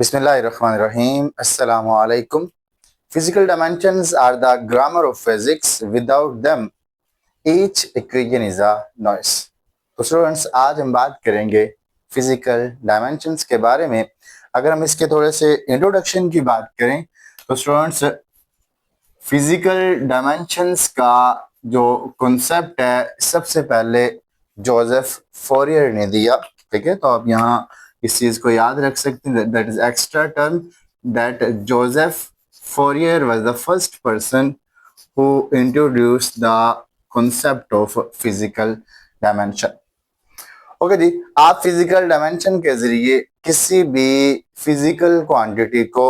Bismillahirrahmanirrahim. Assalamu alaikum. Physical dimensions are the grammar of physics. Without them, each equation is a noise. तो students आज हम बात करेंगे physical dimensions के बारे में। अगर हम इसके थोड़े से इंट्रोडक्शन की बात करें तो स्टूडेंट्स फिजिकल डायमेंशंस का जो कॉन्सेप्ट है सबसे पहले जोसेफ फोरियर ने दिया। ठीक है, तो आप यहाँ इस चीज को याद रख सकते हैं, that is extra term, that Joseph Fourier was the first person who introduced the concept of physical dimension. Okay जी, आप फिजिकल डायमेंशन के जरिए किसी भी फिजिकल क्वांटिटी को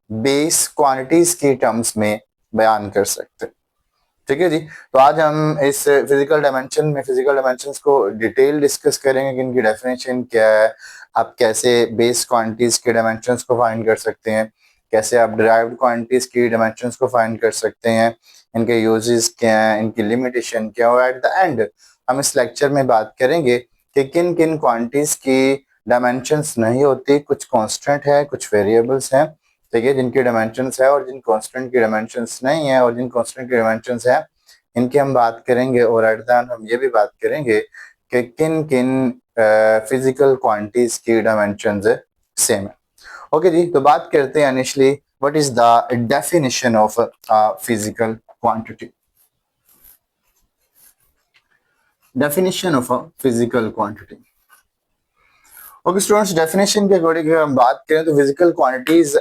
बेस क्वांटिटीज के टर्म्स में बयान कर सकते हैं। ठीक है जी, तो आज हम इस फिजिकल डायमेंशंस को डिटेल डिस्कस करेंगे कि इनकी डेफिनेशन क्या है, आप कैसे बेस क्वांटिटीज के डायमेंशंस को फाइंड कर सकते हैं, कैसे आप डिराइव्ड क्वांटिटीज की डायमेंशंस को फाइंड कर सकते हैं, इनके यूजेस क्या हैं, इनकी लिमिटेशन क्या है। एट द एंड हम इस लेक्चर में बात करेंगे कि किन किन क्वांटिटीज की डायमेंशंस नहीं होती, कुछ कांस्टेंट है, कुछ वेरिएबल्स हैं, ठीक है, जिनकी डायमेंशंस है और जिन कांस्टेंट की डायमेंशंस नहीं है और जिन कांस्टेंट की डायमेंशंस है इनकी हम बात करेंगे। और एट द एंड हम ये भी बात करेंगे कि किन किन फिजिकल क्वांटिटीज की डायमेंशंस सेम है। ओके जी, तो बात करते हैं initially what is the definition of physical quantity. Definition of a physical quantity. Okay students, definition के अकॉर्डिंग हम बात करें तो physical quantities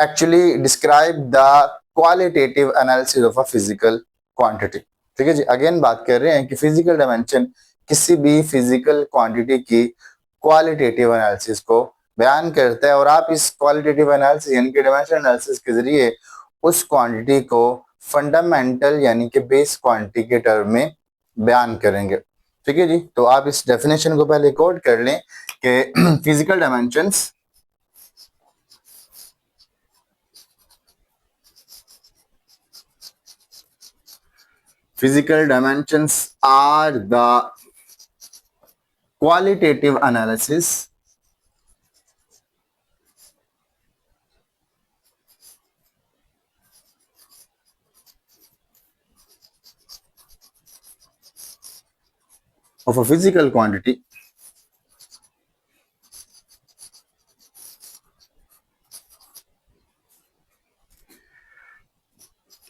actually describe the qualitative analysis of a physical quantity। ठीक है जी, अगेन बात कर रहे हैं कि फिजिकल डायमेंशन किसी भी फिजिकल क्वांटिटी की क्वालिटेटिव एनालिसिस को बयान करता है और आप इस क्वालिटेटिव एनालिसिस यानी कि डायमेंशन एनालिसिस के जरिए उस क्वांटिटी को फंडामेंटल यानी कि बेस क्वांटिटी के टर्म में बयान करेंगे। ठीक है जी, तो आप इस डेफिनेशन को पहले कोड कर लें कि physical dimensions physical dimensions are the qualitative analysis of a physical quantity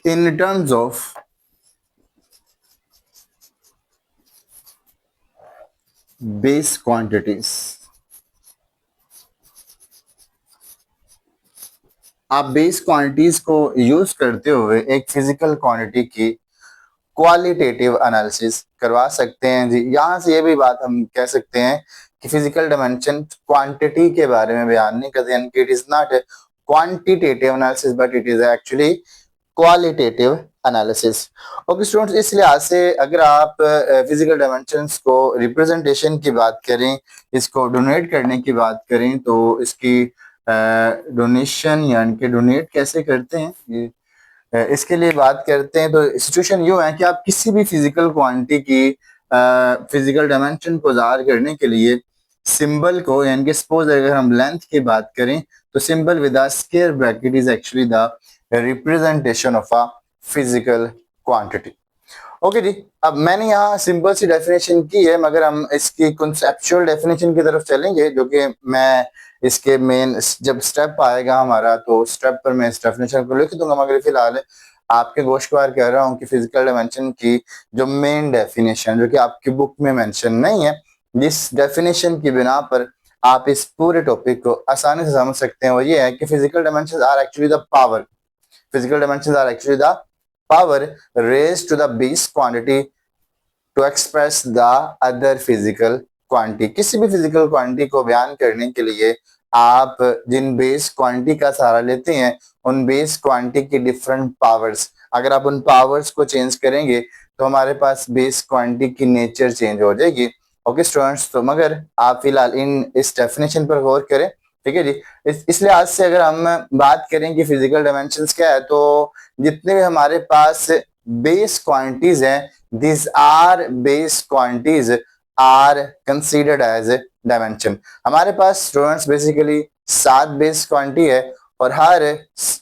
in terms of base quantities. आप बेस क्वांटिटीज को यूज करते हुए एक फिजिकल क्वांटिटी की क्वालिटेटिव एनालिसिस करवा सकते हैं जी। यहाँ से ये भी बात हम कह सकते हैं कि फिजिकल डायमेंशन क्वांटिटी के बारे में बयान नहीं करते, यानी कि it is not quantitative analysis but it is actually qualitative analysis. Okay students, इस लिहाज से अगर आप फिजिकल डायमेंशंस को रिप्रेजेंटेशन की बात करें, इसको डोनेट करने की बात करें तो इसकी डोनेशन यानी कि डोनेट कैसे करते हैं इसके लिए बात करते हैं तो सिचुएशन यूं है कि आप किसी भी फिजिकल क्वांटिटी की फिजिकल डायमेंशन को ज़ाहिर करने के लिए सिंबल को यानी कि सपोज अगर हम लेंथ की बात करें तो symbol with a square bracket is actually the representation of a physical quantity. Okay जी, अब मैंने यहाँ सिंपल सी डेफिनेशन की है, मगर हम इसकी कॉन्सेप्चुअल डेफिनेशन की तरफ चलेंगे जो कि मैं इसके मेन जब स्टेप आएगा हमारा तो स्टेप पर मैं इस डेफिनेशन को लिख दूंगा, मगर फिलहाल आपके गोश्तवार कह रहा हूँ कि फिजिकल डायमेंशन की जो मेन डेफिनेशन जो कि आपकी बुक में मेंशन नहीं है, जिस डेफिनेशन की बिना पर आप इस पूरे टॉपिक को आसानी से समझ सकते हैं, वो ये है कि physical dimensions are actually the power, physical dimensions are actually the power raised to the base quantity to express the other physical quantity। किसी भी फिजिकल क्वांटिटी को बयान करने के लिए आप जिन बेस क्वांटिटी का सहारा लेते हैं उन बेस क्वांटिटी की डिफरेंट पावर्स, अगर आप उन पावर्स को चेंज करेंगे तो हमारे पास बेस क्वांटिटी की नेचर चेंज हो जाएगी। ओके स्टूडेंट्स, तो मगर आप फिलहाल इस डेफिनेशन पर गौर करें। ठीक है जी, इस लिहाज से अगर हम बात करें कि फिजिकल डायमेंशंस क्या है तो जितने भी हमारे पास बेस क्वांटिटीज हैं, this are base quantities are considered as dimension. हमारे पास स्टूडेंट्स बेसिकली 7 बेस क्वांटिटी है और हर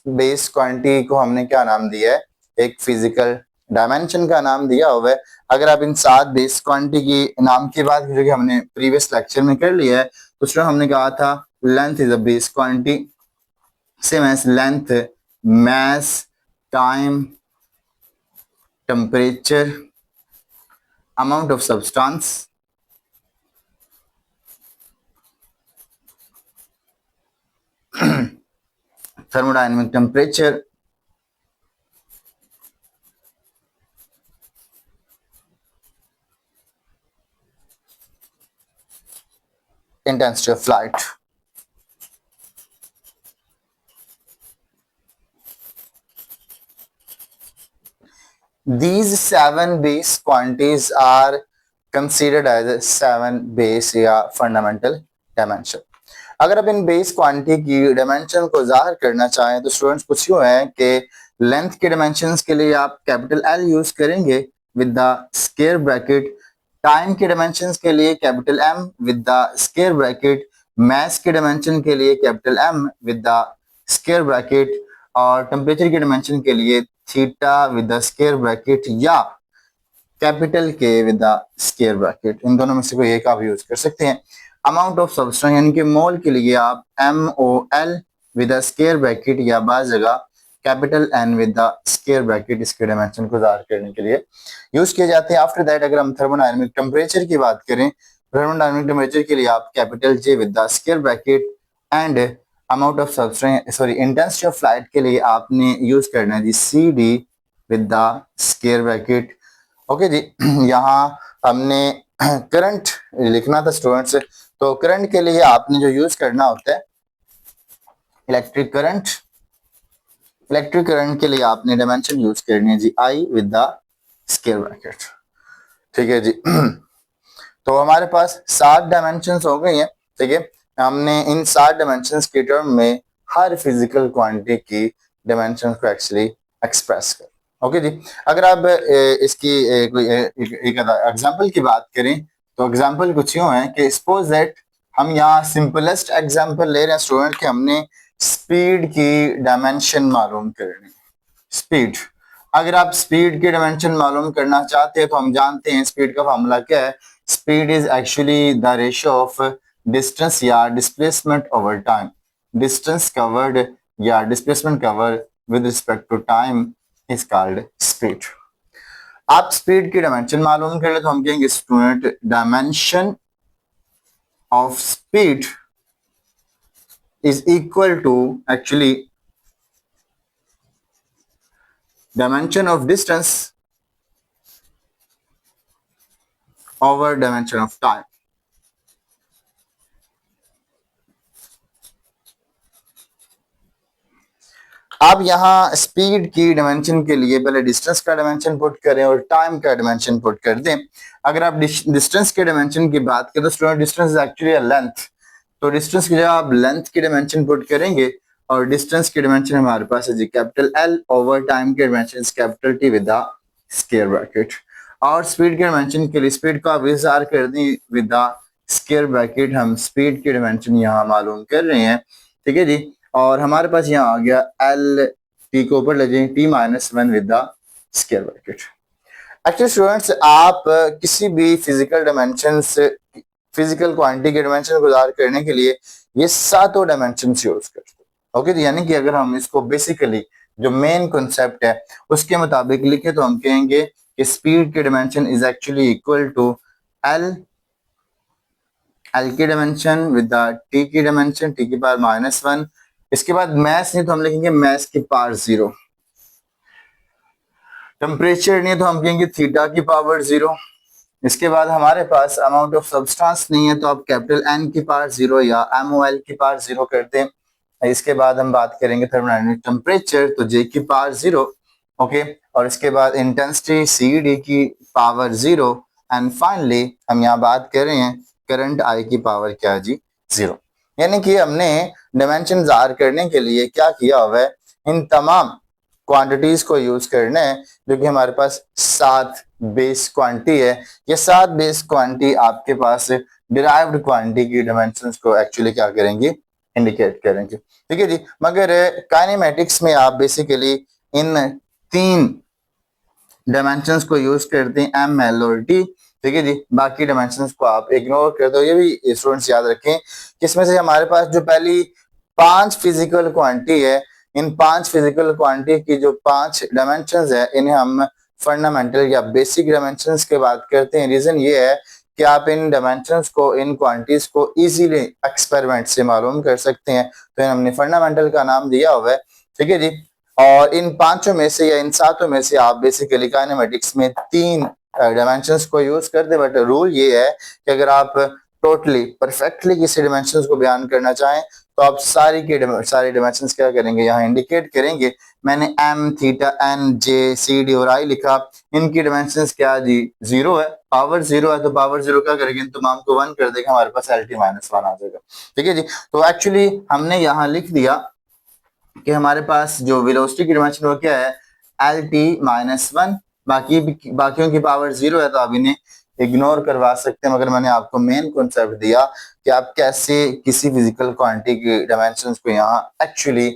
बेस क्वांटिटी को हमने क्या नाम दिया है, एक फिजिकल डायमेंशन का नाम दिया हुआ है। अगर आप इन 7 बेस क्वांटिटी की नाम की बात करें, हमने प्रीवियस लेक्चर में कर लिया है, तो उसमें हमने कहा था length is a base quantity, same as length, mass, time, temperature, amount of substance, thermodynamic temperature, intensity of light. These 7 base quantities are considered as 7 base या fundamental dimension. अगर आप इन बेस क्वांटिटी की डायमेंशन को जाहिर करना चाहें तो students कुछ यूं है कि लेंथ के डायमेंशंस के लिए आप कैपिटल एल यूज करेंगे with the square bracket, time के डायमेंशंस के लिए capital M with the square bracket, mass के डायमेंशन के लिए capital M with the square bracket और टेम्परेचर के डायमेंशन के लिए theta with the square bracket या capital K with the square bracket, इन दोनों में से कोई एक आप यूज कर सकते हैं। अमाउंट ऑफ सब्सटेंस यानी कि मोल के लिए आप MOL with the square bracket या बाज़ जगह capital N with the square bracket इसके डायमेंशन को जाहिर करने के लिए यूज किए जाते हैं। आफ्टर दैट अगर हम थर्मोडायनामिक टेम्परेचर की बात करें, थर्मोडायनामिक टेम्परेचर के लिए आप capital J with the square bracket and amount of substance intensity of light के लिए आपने यूज करना है जी CD with the square bracket. Okay जी, यहाँ हमने करंट लिखना था स्टूडेंट्स, तो करंट के लिए आपने जो यूज करना होता है इलेक्ट्रिक करंट, इलेक्ट्रिक करंट के लिए आपने डायमेंशन यूज करनी है जी I with the square bracket. ठीक है जी, तो हमारे पास 7 डायमेंशंस हो गई हैं। ठीक है, हमने इन 7 डायमेंशंस के टर्म में हर फिजिकल क्वांटिटी की डायमेंशन को एक्चुअली एक्सप्रेस कर। ओके जी, अगर आप इसकी कोई एक एग्जांपल की बात करें तो एग्जांपल कुछ यूं है कि सपोज दैट हम यहाँ सिंपलेस्ट एग्जांपल ले रहे हैं स्टूडेंट कि हमने स्पीड की डायमेंशन मालूम करनी। स्पीड, अगर आप स्पीड की डायमेंशन मालूम करना चाहते हैं तो हम जानते हैं स्पीड का फार्मूला क्या है। Speed is actually the ratio of distance या displacement over time, distance covered या displacement cover with respect to time is called speed. आप स्पीड की डायमेंशन मालूम कर ले तो हम कहेंगे student dimension of speed is equal to actually dimension of distance over dimension of time. आप यहाँ स्पीड की डायमेंशन के लिए पहले डिस्टेंस का डायमेंशन पुट करें और टाइम का डायमेंशन पुट कर दें। अगर आप डिस्टेंस के डायमेंशन की बात करें तो student distance is actually length, तो डिस्टेंस की जगह आप लेंथ की डायमेंशन पुट करेंगे और डिस्टेंस की डायमेंशन हमारे पास है जी कैपिटल L ओवर टाइम के dimension capital T with the square bracket. और स्पीड के डायमेंशन के लिए स्पीड को आप इज़हार कर दें विद द स्क्वायर ब्रैकेट। हम स्पीड की डायमेंशन यहाँ मालूम कर रहे हैं। ठीक है जी, और हमारे पास यहाँ आ गया L, T को ऊपर ले जाएं T-1 with the square bracket. Actually students आप किसी भी फिजिकल डायमेंशन से फिजिकल क्वांटिटी के डायमेंशन को ज़ाहिर करने के लिए ये 7 डायमेंशन यूज करते हैं। ओके, यानी कि अगर हम इसको बेसिकली जो मेन कॉन्सेप्ट है उसके मुताबिक लिखे तो हम कहेंगे कि स्पीड के dimension is actually equal to L की डायमेंशन विद द T की डायमेंशन T की पावर -1। इसके बाद मैस नहीं तो हम लिखेंगे मैस की पावर 0। टेम्परेचर नहीं तो हम कहेंगे थीटा की पावर 0। इसके बाद हमारे पास अमाउंट ऑफ सब्सटेंस नहीं है तो आप कैपिटल N की पावर 0 या MOL की पावर 0 करते हैं। इसके बाद हम बात करेंगे थर्मोडायनामिक टेम्परेचर, तो J की पावर 0। ओके, और इसके बाद इंटेंसिटी CD की पावर 0 एंड फाइनली हम यहाँ बात कर रहे हैं करंट I की पावर क्या है जी 0। यानी कि हमने डायमेंशन ज़ाहिर करने के लिए क्या किया हुआ है, इन तमाम क्वांटिटीज को यूज करना है जो कि हमारे पास 7 बेस क्वांटिटी है। ये 7 बेस क्वांटिटी आपके पास डिराइव्ड क्वांटिटी की डायमेंशंस को एक्चुअली क्या करेंगी इंडिकेट करेंगे, ठीक है जी। मगर काइनेमेटिक्स में आप बेसिकली इन 3 डायमेंशंस को यूज करते हैं, एम, एल और टी, ठीक है जी। बाकी डायमेंशंस को आप इग्नोर कर दो। ये भी स्टूडेंट्स याद रखें कि इसमें से हमारे पास जो पहली 5 फिजिकल क्वांटिटी है, इन 5 फिजिकल क्वांटिटी की जो 5 डायमेंशंस है, इन्हें हम फंडामेंटल या बेसिक डायमेंशंस की बात करते हैं। रीजन ये है कि आप इन डायमेंशंस को, इन क्वांटिटीज को इजीली एक्सपेरिमेंट से मालूम कर सकते हैं, तो हमने फंडामेंटल का नाम दिया हुआ है, ठीक है जी। और इन 5 में से या इन 7 में से आप बेसिकली काइनेमेटिक्स में 3 डायमेंशंस को यूज करते हैं। बट रूल ये है कि अगर आप टोटली परफेक्टली किसी डायमेंशंस को बयान करना चाहें तो आप सारी डायमेंशंस क्या करेंगे, यहाँ इंडिकेट करेंगे। मैंने एम, थीटा, एन, जे, सी, डी और आई लिखा। इनकी डायमेंशंस क्या जी, 0 है, पावर 0 है, तो पावर 0 क्या करेंगे, इन तमाम को 1 कर देगा, हमारे पास LT -1 आ जाएगा, ठीक है जी। तो एक्चुअली हमने यहाँ लिख दिया कि हमारे पास जो वेलोसिटी की डायमेंशन वो क्या है, LT-1। बाकियों की पावर 0 है, तो आप इन्हें इग्नोर करवा सकते हैं। मगर मैंने आपको मेन कॉन्सेप्ट दिया कि आप कैसे किसी फिजिकल क्वांटिटी की डायमेंशंस को यहाँ एक्चुअली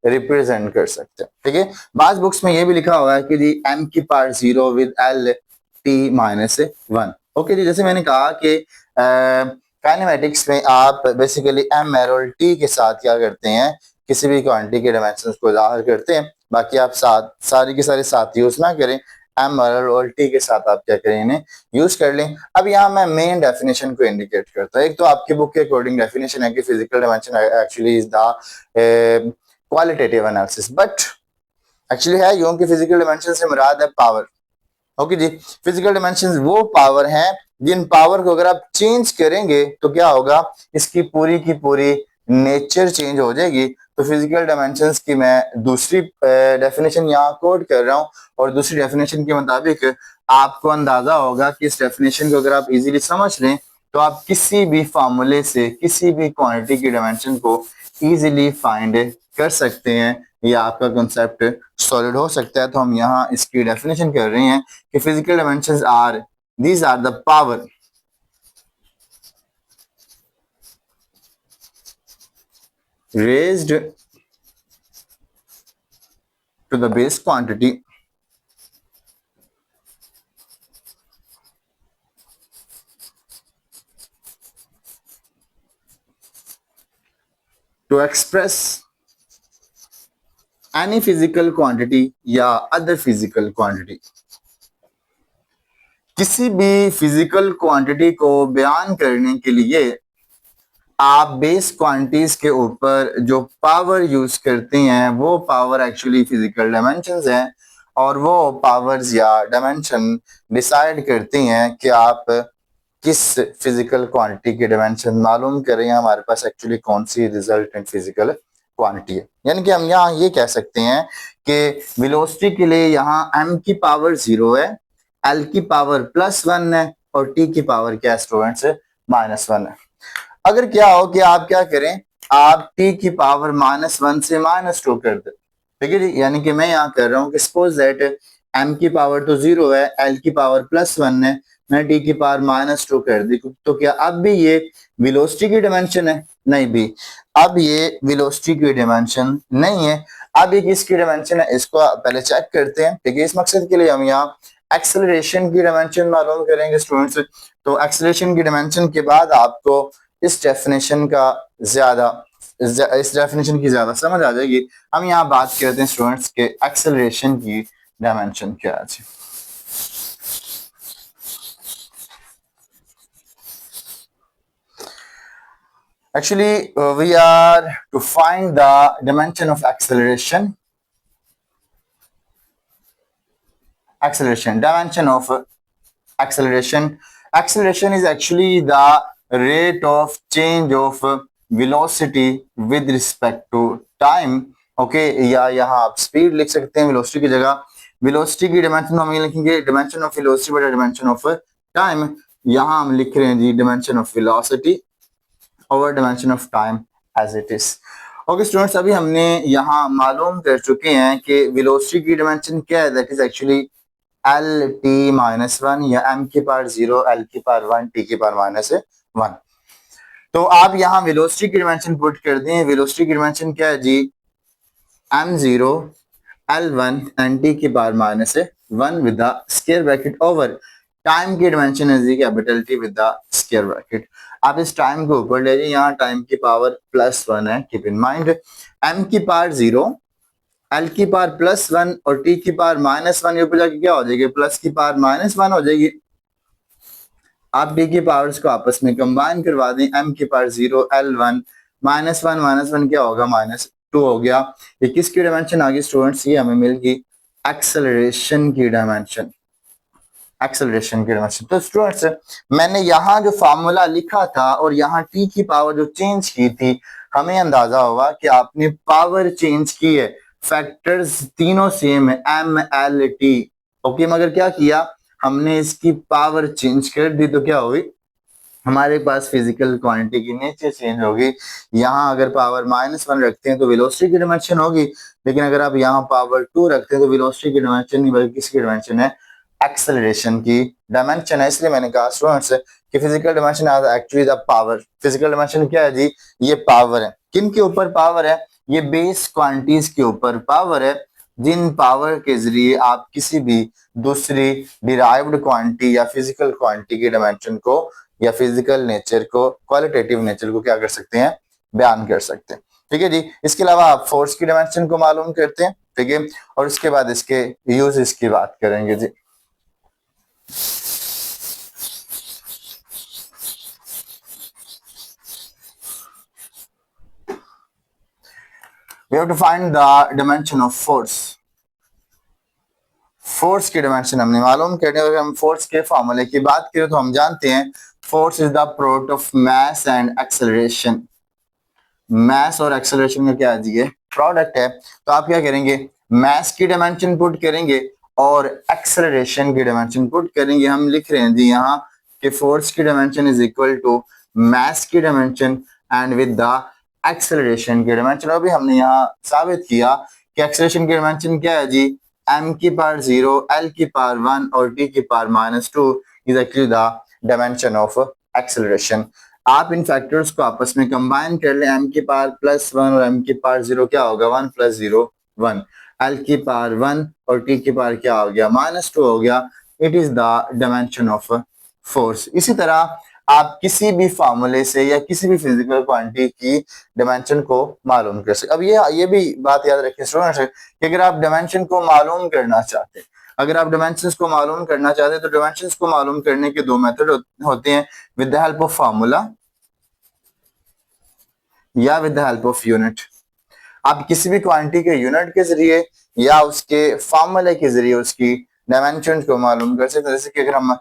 रिप्रेजेंट कर सकते हैं, ठीक है। बाज बुक्स में ये भी लिखा हुआ है कि जी m की पावर 0 विद LT-1। ओके जी, जैसे मैंने कहा कि काइनेमेटिक्स में आप बेसिकली m, l और t के साथ क्या करते हैं, किसी भी क्वांटिटी के डायमेंशंस को जाहिर करते हैं। बाकी आप सारी की सारी साथ यूज ना करें, एम, एल और टी के साथ आप क्या करें, इन्हें यूज कर लें। अब यहाँ मैं मेन डेफिनेशन को इंडिकेट करता हूँ। एक तो आपकी बुक के अकॉर्डिंग डेफिनेशन है कि physical dimension actually is the qualitative analysis, but actually है यूं कि फिजिकल डायमेंशन से मुराद है पावर। ओके जी, फिजिकल डायमेंशन वो पावर हैं जिन पावर को अगर आप चेंज करेंगे तो क्या होगा, इसकी पूरी नेचर चेंज हो जाएगी। तो फिजिकल डायमेंशंस की मैं दूसरी डेफिनेशन यहाँ कोट कर रहा हूँ, और दूसरी डेफिनेशन के मुताबिक आपको अंदाजा होगा कि इस डेफिनेशन को अगर आप इजीली समझ लें तो आप किसी भी फार्मूले से किसी भी क्वांटिटी की डायमेंशन को इजीली फाइंड कर सकते हैं, या आपका कॉन्सेप्ट सॉलिड हो सकता है। तो हम यहाँ इसकी डेफिनेशन कर रहे हैं कि physical dimensions are, these are the power raised to the base quantity to express any physical quantity या other physical quantity। किसी भी फिजिकल क्वांटिटी को बयान करने के लिए आप बेस क्वांटिटीज के ऊपर जो पावर यूज करते हैं वो पावर एक्चुअली फिजिकल डायमेंशंस हैं, और वो पावर्स या डायमेंशन डिसाइड करती हैं कि आप किस फिजिकल क्वांटिटी की डायमेंशन मालूम कर रहे हैं, हमारे पास एक्चुअली कौन सी रिजल्टेंट फिजिकल क्वांटिटी है। यानी कि हम यहाँ ये कह सकते हैं कि वेलोसिटी के लिए यहाँ m की पावर 0 है, l की पावर +1 है, और t की पावर क्या स्टूडेंट्स -1 है। अगर क्या हो कि आप क्या करें, आप t की पावर -1 से -2 कर दे, ठीक है जी। यानी कि मैं यहाँ कर रहा हूँ कि सपोज दैट m की पावर तो 0 है, l की पावर +1 है, मैं t की पावर -2 कर दी, तो क्या अब भी ये वेलोसिटी की डायमेंशन है? नहीं भी, अब ये वेलोसिटी की डायमेंशन नहीं है। अब ये किसकी डायमेंशन है, इसको पहले चेक करते हैं, ठीक है। इस मकसद के लिए हम यहाँ एक्सेलरेशन की डायमेंशन मालूम करेंगे स्टूडेंट्स। तो एक्सेलरेशन की डायमेंशन के बाद आपको इस डेफिनेशन की ज्यादा समझ आ जाएगी। हम यहाँ बात करते हैं स्टूडेंट्स के एक्सेलरेशन की डायमेंशन क्या है। Actually, we are to find the dimension of acceleration. Dimension of acceleration. Acceleration is actually the rate of change of velocity with respect to time. Okay, या यहाँ आप स्पीड लिख सकते हैं वेलोसिटी की जगह। वेलोसिटी की डायमेंशन हम ये लिखेंगे डायमेंशन ऑफ वेलोसिटी बटा डायमेंशन ऑफ टाइम। यहाँ हम लिख रहे हैं जी dimension of velocity over dimension of time as it is. Okay students, अभी हमने यहाँ मालूम कर चुके हैं कि वेलोसिटी की डायमेंशन क्या है, दैट इज एक्चुअली LT-1 या m की पावर 0, l की पावर 1, t की पावर -1। तो आप यहाँ वेलोसिटी की डायमेंशन पुट कर दें। वेलोसिटी की डायमेंशन क्या है जी, m0 L1 nt की power minus 1 with the square bracket over time की डायमेंशन है जी capital T with the square bracket. आप इस टाइम को ऊपर ले जाइए, यहाँ टाइम की पावर +1 है, कीप इन माइंड। m की पावर 0, L की पावर +1 और T की पावर -1, ये ऊपर जाके क्या हो जाएगी, प्लस की पावर -1 हो जाएगी। आप डी की पावर्स को आपस में कंबाइन करवा दें, m की पावर 0 L1 -1 क्या होगा, -2 हो गया। ये किसकी डायमेंशन आ गई स्टूडेंट्स, ये हमें मिल गई एक्सेलरेशन की डायमेंशन, एक्सेलरेशन की डायमेंशन। तो स्टूडेंट्स मैंने यहाँ जो फार्मूला लिखा था और यहाँ टी की पावर जो चेंज की थी, हमें अंदाजा होगा कि आपने पावर चेंज की है, फैक्टर्स तीनों सेम है एम एल टी, ओके, मगर क्या किया हमने, इसकी पावर चेंज कर दी तो क्या होगी, हमारे पास फिजिकल क्वांटिटी की नेचर चेंज होगी। यहाँ अगर पावर -1 रखते हैं तो वेलोसिटी की डायमेंशन होगी, लेकिन अगर आप यहाँ पावर 2 रखते हैं तो वेलोसिटी की डायमेंशन नहीं बल्कि किसकी डायमेंशन है, एक्सेलरेशन की डायमेंशन है। इसलिए मैंने कहा स्टूडेंट्स कि physical dimension actually the power. Physical dimension क्या है जी, ये पावर है। किन के ऊपर पावर है, ये बेस क्वांटिटीज के ऊपर पावर है, जिन पावर के जरिए आप किसी भी दूसरी डिराइव्ड क्वांटिटी या फिजिकल क्वांटिटी की डायमेंशन को या फिजिकल नेचर को, क्वालिटेटिव नेचर को क्या कर सकते हैं, बयान कर सकते हैं। ठीक है जी। इसके अलावा आप फोर्स की डायमेंशन को मालूम करते हैं, ठीक है, और उसके बाद इसके यूजेस की बात करेंगे जी। We have to find the dimension of force. Force की डायमेंशन हमने मालूम करनी है। अगर हम फोर्स के फॉर्मूले की बात करें तो हम जानते हैं force is the product of mass and acceleration. Mass और एक्सेलरेशन का क्या है, प्रोडक्ट है। तो आप क्या करेंगे, मास की डायमेंशन पुट करेंगे और एक्सेलरेशन की डायमेंशन पुट करेंगे। हम लिख रहे हैं जी यहाँ कि फोर्स की dimension is equal to mass की dimension and with the acceleration की डायमेंशन। अभी हमने यहाँ साबित किया कि एक्सेलरेशन की डायमेंशन क्या है जी, m की पावर 0, L की पावर 1 और T की power -2 is actually the dimension of acceleration. आप इन फैक्टर्स को आपस में कंबाइन कर लें, m की पावर +1 और m की पावर 0 क्या होगा, 1 + 0 1, L की पावर 1 और T की पावर क्या हो गया, -2 हो गया। It is the dimension of force. इसी तरह आप किसी भी फार्मूले से या किसी भी फिजिकल क्वांटिटी की डायमेंशन को मालूम कर सकते। अब ये भी बात याद रखें स्टूडेंट्स कि अगर आप डायमेंशन को मालूम करना चाहते हैं, अगर आप डायमेंशंस को मालूम करना चाहते हैं तो डायमेंशंस को मालूम करने के दो मेथड होते हैं, with the help of formula या with the help of unit. आप किसी भी क्वांटिटी के यूनिट के जरिए या उसके फार्मूले के जरिए उसकी डायमेंशन को मालूम कर सकते हैं। जैसे कि अगर हम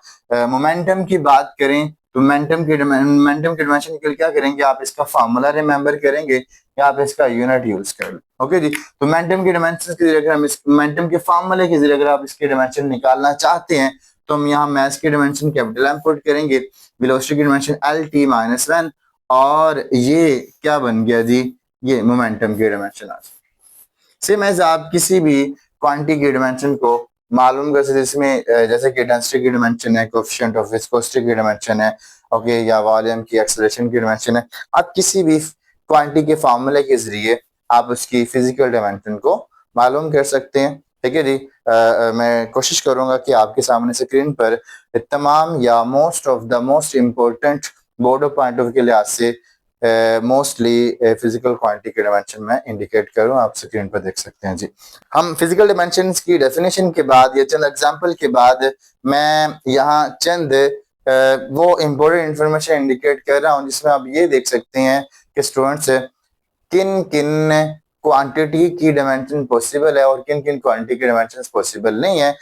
मोमेंटम की बात करें तो मोमेंटम की डायमेंशन के लिए क्या करेंगे, आप इसका फार्मूला रिमेंबर करेंगे या आप इसका यूनिट यूज कर लें। ओके जी। तो मोमेंटम की डायमेंशन के जरिए अगर हम इस मोमेंटम के फार्मूले के जरिए अगर आप इसकी डायमेंशन निकालना चाहते हैं तो हम यहाँ मास की डायमेंशन कैपिटल M पुट करेंगे, वेलोसिटी की डायमेंशन LT -1 और ये क्या बन गया जी, ये मोमेंटम की डायमेंशन आ जाए। सेम एज आप किसी भी क्वांटिटी की डायमेंशन को मालूम कर सकते, जिसमें जैसे कि डेंसिटी की डायमेंशन है, कोएफिशिएंट ऑफ विस्कोसिटी की डायमेंशन है, ओके, या वॉल्यूम की, एक्सेलरेशन की डायमेंशन है। आप किसी भी क्वांटिटी के फार्मूले के जरिए आप उसकी फिजिकल डायमेंशन को मालूम कर सकते हैं। ठीक है जी। मैं कोशिश करूंगा कि आपके सामने स्क्रीन पर तमाम या most important board of point of view के लिहाज से मोस्टली फिजिकल क्वांटिटी के डायमेंशन में इंडिकेट करूं, आप स्क्रीन पर देख सकते हैं जी। हम फिजिकल डायमेंशंस की डेफिनेशन के बाद या चंद एग्जांपल के बाद मैं यहाँ चंद वो इम्पोर्टेंट इंफॉर्मेशन इंडिकेट कर रहा हूं जिसमें आप ये देख सकते हैं कि स्टूडेंट्स किन किन क्वांटिटी की डायमेंशन पॉसिबल है और किन किन क्वांटिटी की डायमेंशन पॉसिबल नहीं है।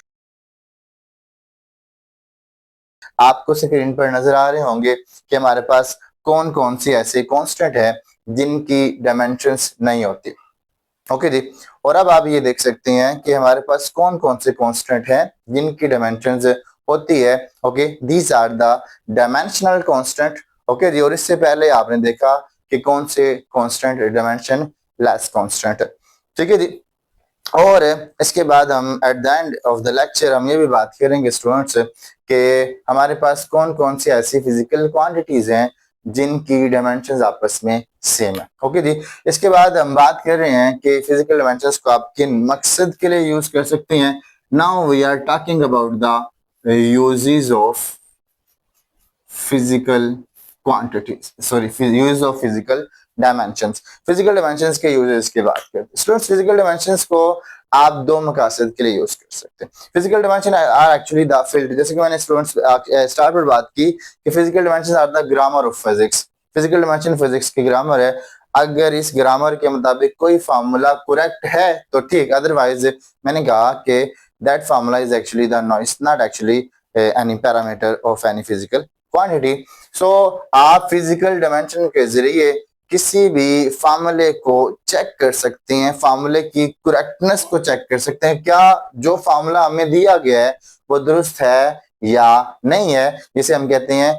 आपको स्क्रीन पर नजर आ रहे होंगे कि हमारे पास कौन कौन सी ऐसे कांस्टेंट है जिनकी डायमेंशंस नहीं होती। ओके जी। और अब आप ये देख सकते हैं कि हमारे पास कौन कौन से कांस्टेंट हैं जिनकी डायमेंशंस होती है। Okay, these are the dimensional constant. Okay जी। और इससे पहले आपने देखा कि कौन से कांस्टेंट डायमेंशन लेस कांस्टेंट। ठीक है जी। और इसके बाद हम at the end of the lecture हम ये भी बात करेंगे स्टूडेंट्स कि हमारे पास कौन कौन सी ऐसी फिजिकल क्वांटिटीज हैं जिनकी डायमेंशंस आपस में सेम है। ओके जी। इसके बाद हम बात कर रहे हैं कि फिजिकल डायमेंशंस को आप किन मकसद के लिए यूज कर सकते हैं। Now we are talking about the uses of physical quantities, sorry, use of physical dimensions. Physical dimensions के यूजेस की बात करते हैं स्टूडेंट्स। फिजिकल डायमेंशंस को आप दो मकसद के लिए यूज कर सकते हैं। Physical dimension are actually the field, जैसे कि मैंने स्टूडेंट्स स्टार्ट पर बात की कि physical dimensions are the grammar of physics. Physical dimension physics की ग्रामर है। अगर इस ग्रामर के मुताबिक कोई फार्मूला करेक्ट है तो ठीक, अदरवाइज मैंने कहा कि that formula is actually the noise, not actually any parameter of any physical quantity. So आप फिजिकल डायमेंशन के जरिए किसी भी फार्मूले को चेक कर सकते हैं, फार्मूले की करेक्टनेस को चेक कर सकते हैं, क्या जो फार्मूला हमें दिया गया है वो दुरुस्त है या नहीं है, जिसे हम कहते हैं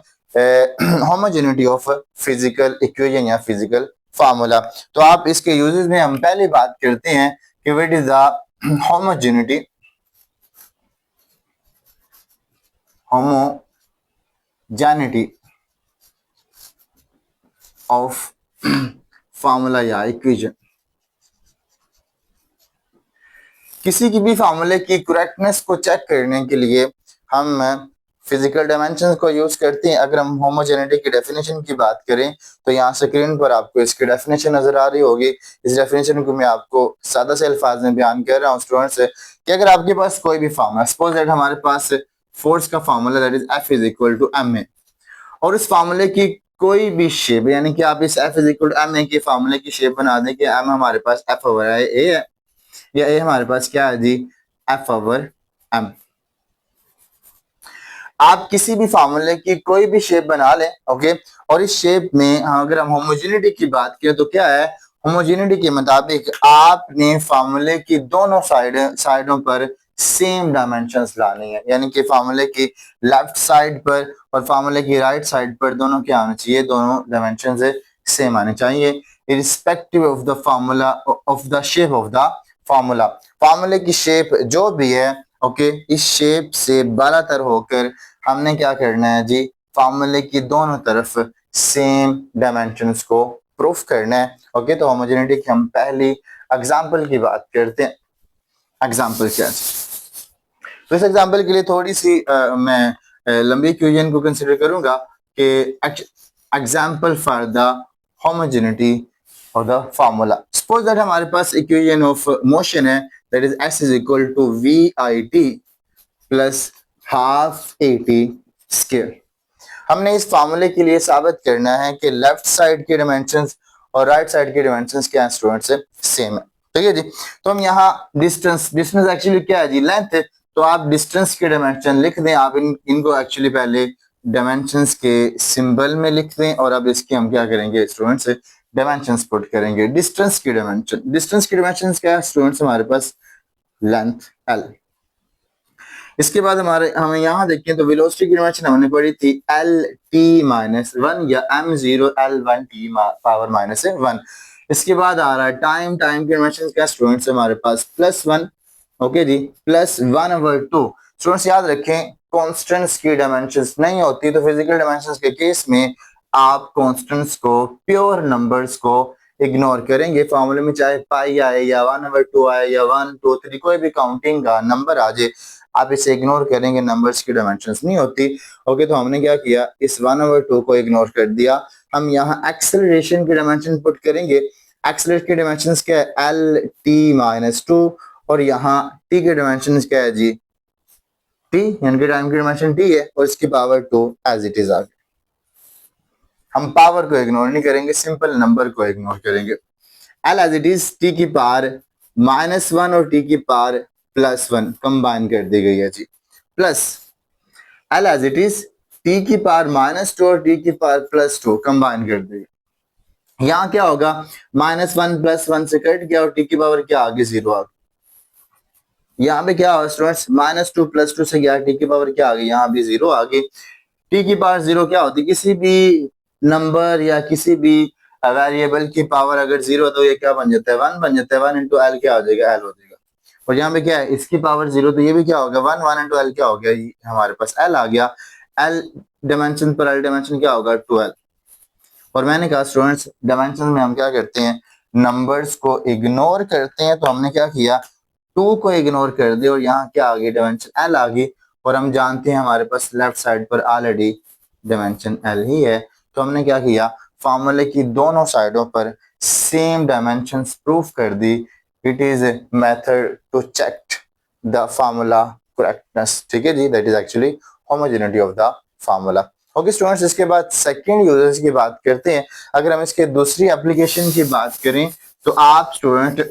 होमोजेनिटी ऑफ फिजिकल इक्वेशन या फिजिकल फार्मूला। तो आप इसके यूजेस में हम पहले बात करते हैं कि what is the homogeneity, homogeneity of formula या इक्वेशन। किसी की भी फार्मूले की करेक्टनेस को चेक करने के लिए हम फिजिकल डायमेंशंस को यूज करते हैं। अगर हम होमोजेनिटी की डेफिनेशन की बात करें तो यहाँ स्क्रीन पर आपको इसकी डेफिनेशन नजर आ रही होगी। इस डेफिनेशन को मैं आपको सादा से अल्फाज में बयान कर रहा हूँ स्टूडेंट्स कि अगर आपके पास कोई भी फार्मूला, सपोज दैट हमारे पास फोर्स का formula that is F is equal to ma, और इस फार्मूले की कोई भी शेप, यानी कि आप इस F is equal to ma के फार्मूले की शेप बना दें कि m हमारे पास F ओवर a है या a हमारे पास क्या है जी, F ओवर m। आप किसी भी फार्मूले की कोई भी शेप बना लें, ओके, और इस शेप में अगर हम होमोजेनिटी की बात करें तो क्या है, होमोजेनिटी के मुताबिक आपने फार्मूले की दोनों साइडों पर सेम डायमेंशंस लाने हैं, यानी कि फार्मूले की लेफ्ट साइड पर और फार्मूले की राइट साइड पर दोनों क्या आने चाहिए, दोनों डायमेंशंस सेम आने चाहिए irrespective of the formula of the shape of the formula. फार्मूले की शेप जो भी है, ओके, इस शेप से बालातर होकर हमने क्या करना है जी, फार्मूले की दोनों तरफ सेम डायमेंशंस को प्रूफ करना है। ओके, तो होमोजेनिटी की हम पहली एग्जांपल की बात करते हैं। एग्जांपल क्या है, तो इस एग्जांपल के लिए थोड़ी सी मैं लंबी इक्वेशन को कंसीडर करूंगा कि example for the homogeneity of the formula. Suppose that हमारे पास इक्वेशन ऑफ मोशन है that is s is equal to VIT plus half AT square. हमने इस फार्मूले के लिए साबित करना है कि लेफ्ट साइड के डायमेंशंस और राइट साइड के डायमेंशंस क्या है स्टूडेंट्स, सेम है। ठीक है जी। तो हम यहाँ डिस्टेंस एक्चुअली क्या है जी, लेंथ, तो आप डिस्टेंस के डायमेंशन लिख दें। आप इनको एक्चुअली पहले डायमेंशंस के सिंबल में लिख दें और अब इसके हम क्या करेंगे स्टूडेंट्स, डायमेंशंस पुट करेंगे। डिस्टेंस की डायमेंशन क्या है स्टूडेंट्स, हमारे पास लेंथ L। इसके बाद हमें यहाँ देखें तो वेलोसिटी की डायमेंशन हमने पढ़ी थी LT-1 या m0 L1 T पावर -1। इसके बाद आ रहा है टाइम की डायमेंशन क्या स्टूडेंट्स, हमारे पास +1, ओके जी, +1/2। स्टूडेंट्स याद रखें कॉन्स्टेंट्स की डायमेंशंस नहीं होती, तो फिजिकल डायमेंशंस के केस में आप कॉन्स्टेंट्स को, प्योर नंबर्स को इग्नोर करेंगे। फॉर्मूले में चाहे पाई आए या 1/2 आए या 1 2 3 कोई भी काउंटिंग का नंबर आ जाए, आप इसे इग्नोर करेंगे, नंबर्स की डायमेंशंस नहीं होती। ओके, तो हमने क्या किया, इस 1/2 को इग्नोर कर दिया। हम यहाँ एक्सेलरेशन की डायमेंशन पुट करेंगे। एक्सेलरेशन की डायमेंशंस क्या है, LT-2, और यहाँ t की डायमेंशन क्या है जी, t, यानी कि टाइम की डायमेंशन t है और इसकी पावर 2 एज इट इज आ गई। हम पावर को इग्नोर नहीं करेंगे, सिंपल नंबर को इग्नोर करेंगे। L as it is t की पावर -1 और t की पावर +1 कंबाइन कर दी गई है जी, plus L as it is t की पावर -2 और t की पावर +2 कंबाइन कर दी गई। यहाँ क्या होगा, -1 +1 से कट गया और t की पावर क्या आ गई, 0 आ गई। यहाँ पे क्या होगा स्टूडेंट्स, -2 +2 से गया, t की पावर क्या आ गई, यहाँ भी 0 आ गई। t की पावर 0 क्या होती है, किसी भी नंबर या किसी भी वेरिएबल की पावर अगर 0 तो ये क्या बन जाता है, 1 बन जाता है। 1 इंटू L क्या हो जाएगा, L हो जाएगा। और यहाँ पे क्या है, इसकी पावर 0 तो ये भी क्या होगा, 1 इंटू L क्या हो गया, हमारे पास L आ गया। L डायमेंशन पर L डायमेंशन क्या होगा, 12। और मैंने कहा स्टूडेंट्स डायमेंशन में हम क्या करते हैं, नंबर्स को इग्नोर करते हैं। तो हमने क्या किया, 2 को इग्नोर कर दिया और यहाँ क्या आ गई, डायमेंशन एल आ गई। और हम जानते हैं हमारे पास लेफ्ट साइड पर ऑलरेडी डायमेंशन एल ही है। तो हमने क्या किया, फार्मूले की दोनों साइडों पर सेम डायमेंशंस प्रूफ कर दी। It is method to check the formula correctness, ठीक है जी, that is actually homogeneity of the formula. Okay students, इसके बाद सेकंड यूजेस की बात करते हैं। अगर हम इसके दूसरी एप्लीकेशन की बात करें तो आप स्टूडेंट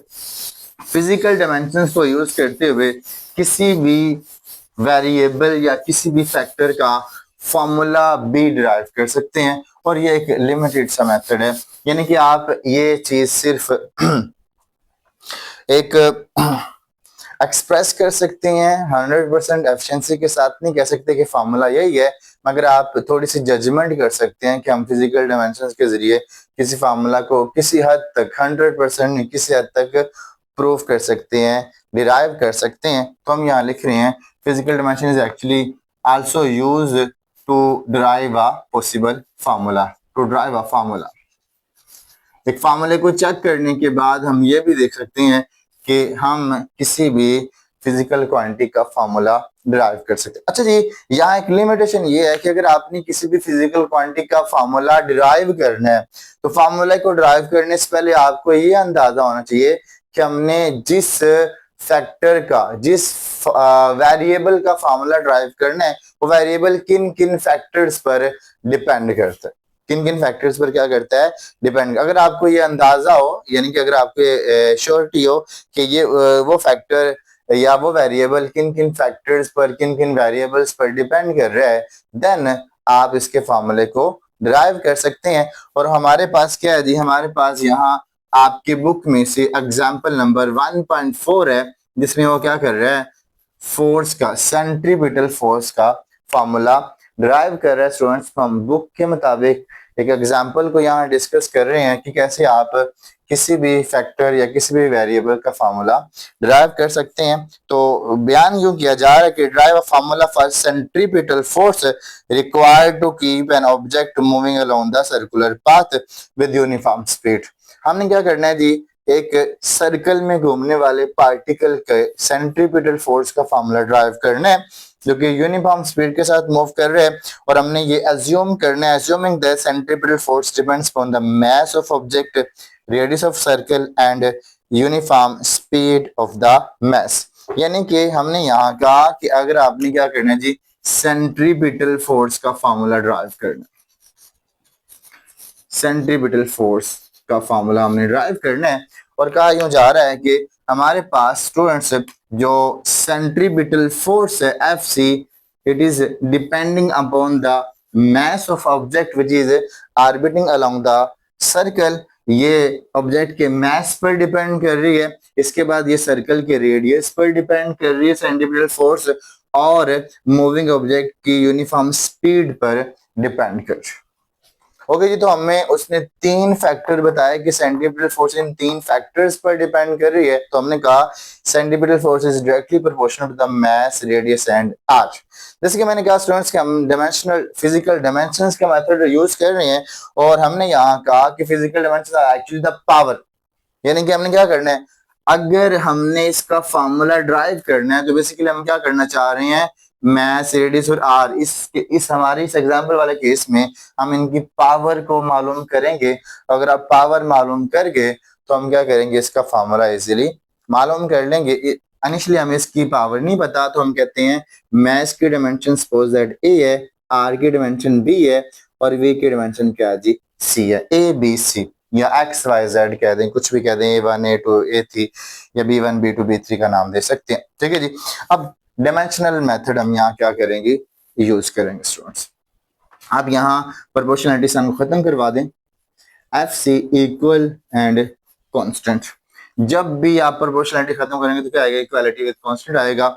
फिजिकल डायमेंशंस को यूज करते हुए किसी भी वेरिएबल या किसी भी फैक्टर का फॉर्मूला भी डिराइव कर सकते हैं। और ये एक लिमिटेड सा मेथड है, यानी कि आप ये चीज सिर्फ एक एक्सप्रेस कर सकते हैं 100% एफिशिएंसी के साथ, नहीं कह सकते कि फार्मूला यही है, मगर आप थोड़ी सी जजमेंट कर सकते हैं कि हम फिजिकल डायमेंशंस के जरिए किसी फार्मूला को किसी हद तक 100% नहीं, किसी हद तक प्रूव कर सकते हैं, डिराइव कर सकते हैं। तो हम यहाँ लिख रहे हैं physical dimension is actually also use to derive a possible formula, to derive a formula. एक फार्मूले को चेक करने के बाद हम ये भी देख सकते हैं कि हम किसी भी फिजिकल क्वांटिटी का फार्मूला डिराइव कर सकते हैं। अच्छा जी, यहाँ एक लिमिटेशन ये है कि अगर आपने किसी भी फिजिकल क्वांटिटी का फार्मूला डिराइव करना है तो फार्मूला को डिराइव करने से पहले आपको ये अंदाजा होना चाहिए कि हमने जिस फैक्टर का, जिस वेरिएबल का फार्मूला डिराइव करना है वो वेरिएबल किन किन फैक्टर्स पर डिपेंड करता है, किन किन फैक्टर्स पर क्या करता है, डिपेंड। अगर आपको ये अंदाजा हो, यानी कि अगर आपको श्योरिटी हो कि ये वो फैक्टर या वो वेरिएबल किन किन फैक्टर्स पर, किन किन वेरिएबल्स पर डिपेंड कर रहा है, देन आप इसके फार्मूले को डिराइव कर सकते हैं। और हमारे पास क्या है जी, हमारे पास यहाँ आपके बुक में से एग्जाम्पल नंबर 1.4 है, जिसमें वो क्या कर रहा है, फोर्स का, सेंट्रीपिटल फोर्स का फार्मूला डिराइव कर रहा है। स्टूडेंट्स हम बुक के मुताबिक एक एग्जांपल को यहाँ डिस्कस कर रहे हैं कि कैसे आप किसी भी फैक्टर या किसी भी वेरिएबल का फार्मूला डिराइव कर सकते हैं। तो बयान यूं किया जा रहा है कि derive a formula for centripetal force required to keep an object moving along the circular path with uniform speed. हमने क्या करना है जी, एक सर्कल में घूमने वाले पार्टिकल के सेंट्रीपिटल फोर्स का फार्मूला डिराइव करना है जो कि यूनिफॉर्म स्पीड के साथ मूव कर रहे हैं। और हमने ये अज्यूम करना है, assuming that centripetal force depends on the mass of object, radius of circle and uniform speed of the mass. यानी कि हमने यहाँ कहा कि अगर आपने क्या करना है जी, सेंट्रीपिटल फोर्स का फार्मूला डिराइव करना, सेंट्रीपिटल फोर्स का फार्मूला हमने डिराइव करना है। और कहा यूं जा रहा है कि हमारे पास स्टूडेंट्स जो सेंट्रीपिटल फोर्स है F C, it is depending upon the mass of object which is orbiting along the circle। ये ऑब्जेक्ट के mass पर डिपेंड कर रही है, इसके बाद ये सर्कल के रेडियस पर डिपेंड कर रही है सेंट्रीपिटल फोर्स, और मूविंग ऑब्जेक्ट की यूनिफॉर्म स्पीड पर डिपेंड कर रही है। ओके जी, तो हमें उसने 3 फैक्टर बताया कि सेंट्रीपिटल फोर्स इन 3 फैक्टर्स पर डिपेंड कर रही है। तो हमने कहा centripetal force is directly proportional to the mass, radius and R. जैसे कि मैंने कहा स्टूडेंट्स कि हम डायमेंशनल फिजिकल डायमेंशंस का मेथड यूज कर रहे हैं, और हमने यहाँ कहा कि physical dimensions are actually the power. यानी कि हमने क्या करना है, अगर हमने इसका फार्मूला डिराइव करना है तो बेसिकली हम क्या करना चाह रहे हैं, मास, रेडियस और आर, इस हमारे इस एग्जांपल वाले केस में हम इनकी पावर को मालूम करेंगे। अगर आप पावर मालूम कर गए तो हम क्या करेंगे, इसका फार्मूला इजीली मालूम कर लेंगे। इनिशियली हमें इसकी पावर नहीं पता तो हम कहते हैं मास की डायमेंशन सपोज दैट ए है, आर की डायमेंशन बी है, और वी की डायमेंशन क्या है जी, सी है, ए बी सी या एक्स वाई जेड कह दें, कुछ भी कह दें, A1 A2 A3 या B1 B2 B3 का नाम दे सकते हैं। ठीक है जी, अब डायमेंशनल मेथड हम यहाँ क्या करेंगे, यूज करेंगे स्टूडेंट्स। आप यहाँ प्रोपोर्शनलिटी सम को खत्म करवा दें, F C equal and constant. जब भी आप प्रोपोर्शनलिटी खत्म करेंगे तो क्या आएगा, इक्वालिटी विद कांस्टेंट आएगा।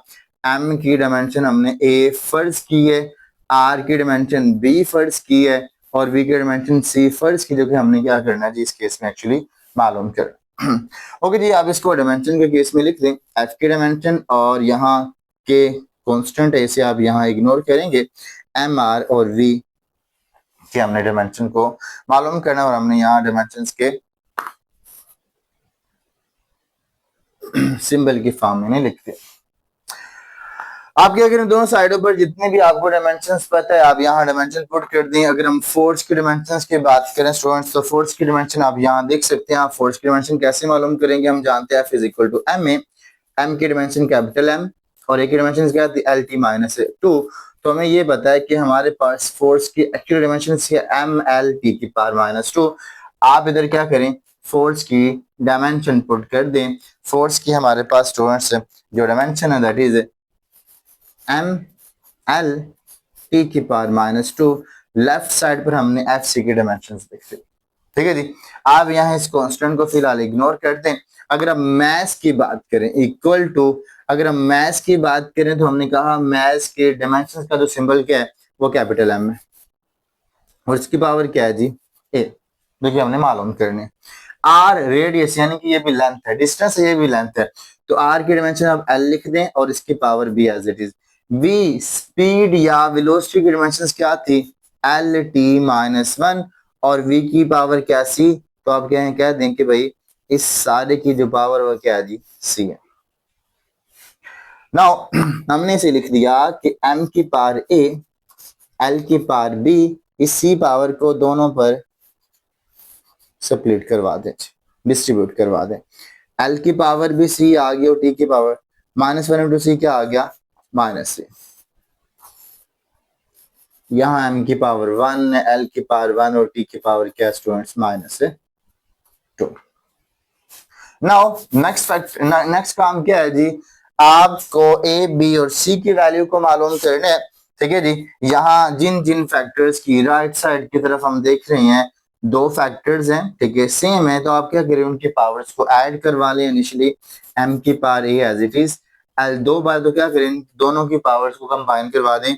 एम की डायमेंशन हमने ए फर्ज की है, आर की डायमेंशन बी फर्ज की है, और वी की डायमेंशन सी फर्ज की, जो कि हमने क्या करना है जी इस केस में एक्चुअली मालूम करना। ओके जी, आप इसको डायमेंशन के केस में लिख दें एफ की डायमेंशन, और यहाँ के कांस्टेंट है इसे आप यहाँ इग्नोर करेंगे, एम आर और वी कि हमने डायमेंशन को मालूम करना और हमने यहाँ डायमेंशंस के सिंबल की फॉर्म में नहीं लिखते। आप क्या करें, दोनों साइडों पर जितने भी आपको डायमेंशंस पता है आप यहाँ डायमेंशन पुट कर दें। अगर हम फोर्स की डायमेंशंस की बात करें स्टूडेंट्स, तो फोर्स की डायमेंशन आप यहाँ देख सकते हैं। आप फोर्स की डायमेंशन कैसे मालूम करेंगे, हम जानते हैं F equal to M A, M की डायमेंशन कैपिटल एम और ए की डायमेंशन क्या थी एल टी माइनस 2। तो हमें ये पता है कि हमारे पास फोर्स की एक्चुअल डायमेंशन है एम एल टी की पावर -2। आप इधर क्या करें, फोर्स की डायमेंशन पुट कर दें। फोर्स की हमारे पास स्टूडेंट्स जो डायमेंशन है that is M L T की पावर -2। लेफ्ट साइड पर हमने एफ सी की डायमेंशन लिखे, ठीक है जी। आप यहाँ इस कांस्टेंट को फिलहाल इग्नोर करते हैं। अगर हम मैथ की बात करें इक्वल टू, अगर हम मैथ की बात करें तो हमने कहा मैथ के डायमेंशन का जो सिंबल क्या है वो कैपिटल एम है और इसकी पावर क्या है जी ए, जो कि हमने मालूम करने। आर रेडियस यानी कि ये भी लेंथ है, डिस्टेंस ये भी लेंथ है, तो आर की डायमेंशन आप एल लिख दें और इसकी power B as it is. V speed या वेलोसिटी की डायमेंशन क्या थी एल टी -1 और v की पावर क्या सी, तो आप क्या कह दें कि भाई इस सारे की जो पावर वो क्या है जी सी है। नाउ हमने इसे लिख दिया कि m की पावर a l की पावर b, इस c पावर को दोनों पर स्प्लिट करवा दें, डिस्ट्रीब्यूट करवा दें। l की पावर भी c आ गई और t की पावर -1 क्या आ गया -c। यहाँ m की पावर 1, l की पावर 1 और t की पावर क्या स्टूडेंट्स -2। नाउ नेक्स्ट काम क्या है जी, आपको a b और c की वैल्यू को मालूम करना है, ठीक है जी। यहाँ जिन जिन फैक्टर्स की राइट साइड की तरफ हम देख रहे हैं दो फैक्टर्स हैं, ठीक है सेम है, तो आप क्या करें उनके पावर्स को ऐड करवा लें। इनिशियली m की power a as it is, दो बार तो क्या करें दोनों की पावर्स को कंबाइन करवा दें।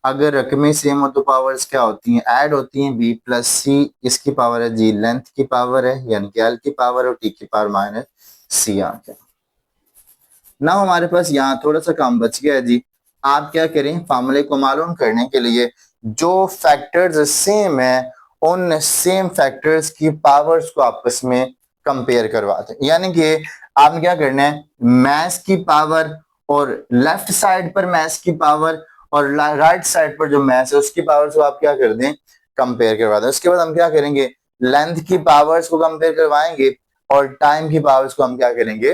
अगर रकमें सेम हो तो पावर्स क्या होती हैं ऐड होती हैं। b प्लस सी इसकी पावर है जी लेंथ की पावर है यानी कि l की पावर और t की पावर -c आ गया। ना हमारे पास यहाँ थोड़ा सा काम बच गया है जी। आप क्या करें फार्मूले को मालूम करने के लिए जो फैक्टर्स सेम है उन सेम फैक्टर्स की पावर्स को आपस में कंपेयर करवा दें। यानी कि आपने क्या करना है मैथ्स की पावर और लेफ्ट साइड पर मैथ्स की पावर और राइट साइड पर जो मैथ्स है उसकी पावर्स को आप क्या कर दें कंपेयर करवा दें। उसके बाद हम क्या करेंगे लेंथ की पावर्स को कंपेयर करवाएंगे और टाइम की पावर्स को हम क्या करेंगे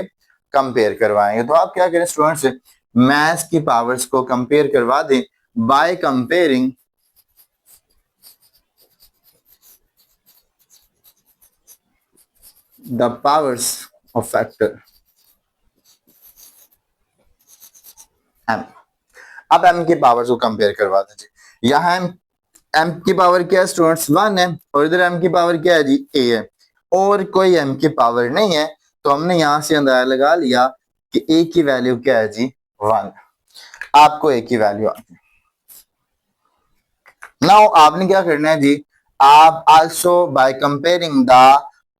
कंपेयर करवाएंगे। तो आप क्या करें स्टूडेंट्स मैथ्स की पावर्स को कंपेयर करवा दें by comparing the powers of factor m। अब m की पावर्स को कंपेयर करवा दीजिए। यहाँ m की पावर क्या है स्टूडेंट्स 1 है और इधर m की पावर क्या है जी a है और कोई m की पावर नहीं है, तो हमने यहां से अंदाजा लगा लिया कि a की वैल्यू क्या है जी 1। आपको a की वैल्यू आती है। नाउ आपने क्या करना है जी आप also by comparing the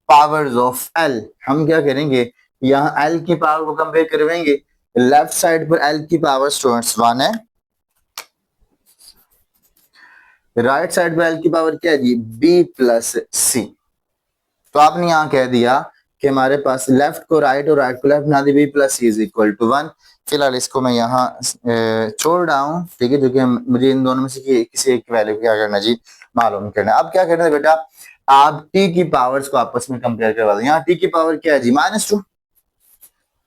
powers of l, हम क्या करेंगे यहाँ l की पावर को कंपेयर करवाएंगे। लेफ्ट साइड पर l की पावर स्टूडेंट्स 1 है, राइट साइड पर l की पावर क्या है जी b प्लस सी। तो आपने यहाँ कह दिया कि हमारे पास लेफ्ट को राइट और राइट को लेफ्ट बना दी b plus C is equal to 1। फिलहाल इसको मैं यहाँ छोड़ रहा हूँ, ठीक है, जो कि मुझे इन दोनों में से किसी एक वैल्यू क्या करना जी मालूम करना। अब क्या करना है बेटा आप t की पावर्स को आपस में कंपेयर करवा दो। यहाँ t की पावर क्या है जी -2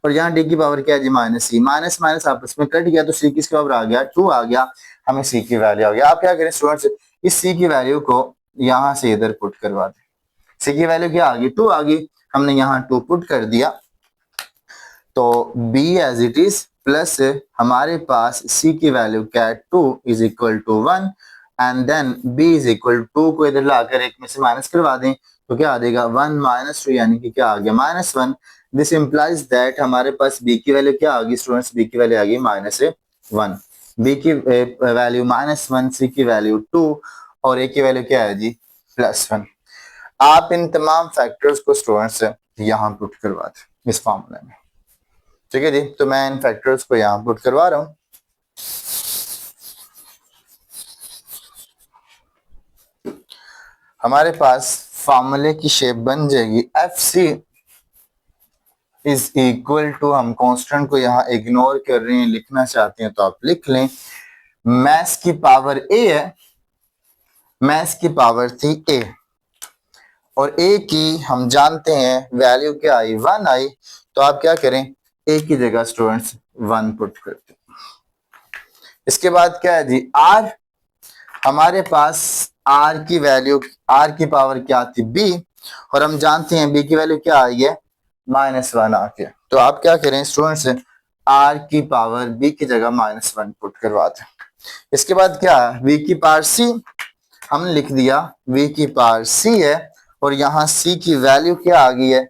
और यहाँ d की पावर क्या है जी -c। माइनस माइनस आपस में कट गया तो c किसके पावर आ गया 2 आ गया, हमें c की वैल्यू आ गया। आप क्या करें स्टूडेंट्स इस c की वैल्यू को यहाँ से इधर पुट करवा दें। c की वैल्यू क्या आ गई 2 आ गई, हमने यहाँ 2 पुट कर दिया तो b as it is plus हमारे पास c की वैल्यू क्या है 2 is equal to 1 and then b is equal to 2 को इधर लाकर एक में से माइनस करवा दें तो क्या आ जाएगा 1 -2 यानी कि क्या आ गया -1। दिस इंप्लाइज दैट हमारे पास b की वैल्यू क्या आ गई स्टूडेंट्स b की वैल्यू आ गई -1, b की वैल्यू -1, c की वैल्यू 2 और a की वैल्यू क्या है जी +1। आप इन तमाम फैक्टर्स को स्टूडेंट्स यहाँ पुट करवा दें इस फॉर्मूले में, ठीक है जी। तो मैं इन फैक्टर्स को यहाँ पुट करवा रहा हूँ। हमारे पास फार्मूले की शेप बन जाएगी FC इज इक्वल टू, हम कांस्टेंट को यहाँ इग्नोर कर रहे हैं, लिखना चाहते हैं तो आप लिख लें, मैथ्स की पावर A है, मैथ्स की पावर थी A, और A की हम जानते हैं वैल्यू क्या आई, 1 आई, तो आप क्या करें, A की जगह स्टूडेंट्स 1 पुट करते हैं। इसके बाद क्या है जी, R, हमारे पास R की वैल्यू, R की पावर क्या थी B, और हम जानते हैं B की वैल्यू क्या आई है, -1 आ गया, तो आप क्या करें स्टूडेंट्स, R की पावर B की जगह -1 पुट करवा दें। इसके बाद क्या, V की पावर C, हमने लिख दिया V की पावर C है, और यहाँ C की वैल्यू क्या आ गई है,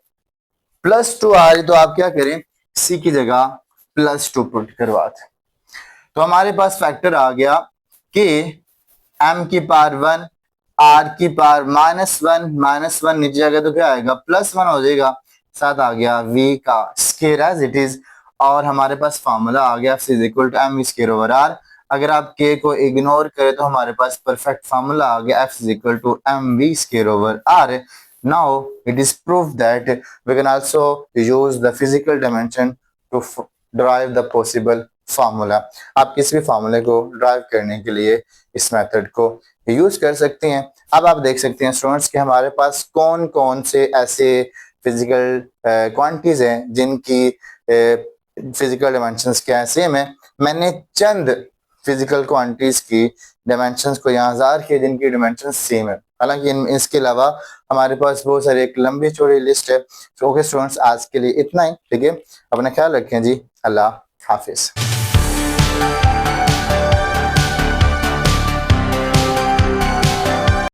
+2 आ रही, तो आप क्या करें, C की जगह +2 पुट करवा दें। तो हमारे पास फैक्टर आ गया कि M की पावर 1, R की पावर -1 नीचे आ गया तो क्या आएगा, +1 हो जाएगा, साथ आ गया V का स्क्वायर एज इट इज, और हमारे पास फार्मूला आ गया F is equal to M square over R। अगर आप K को इग्नोर करें तो हमारे पास परफेक्ट फार्मूला आ गया F is equal to MV square over R। Now it is proved that we can also use the physical dimension to derive the possible formula. आप किसी भी फार्मूले को ड्राइव करने के लिए इस मेथड को यूज कर सकते हैं। अब आप देख सकते हैं स्टूडेंट्स कि हमारे पास कौन कौन से ऐसे फिजिकल क्वांटिटीज हैं जिनकी फिजिकल डायमेंशंस क्या है, सेम है। मैंने चंद फिजिकल क्वांटिटीज की डायमेंशंस को यहाँ ज़ाहिर किया जिनकी डायमेंशन सेम है, हालांकि इसके अलावा हमारे पास बहुत सारी एक लंबी चौड़ी लिस्ट है। ओके स्टूडेंट्स, आज के लिए इतना ही, ठीक है, अपना ख्याल रखें जी, अल्लाह हाफिज।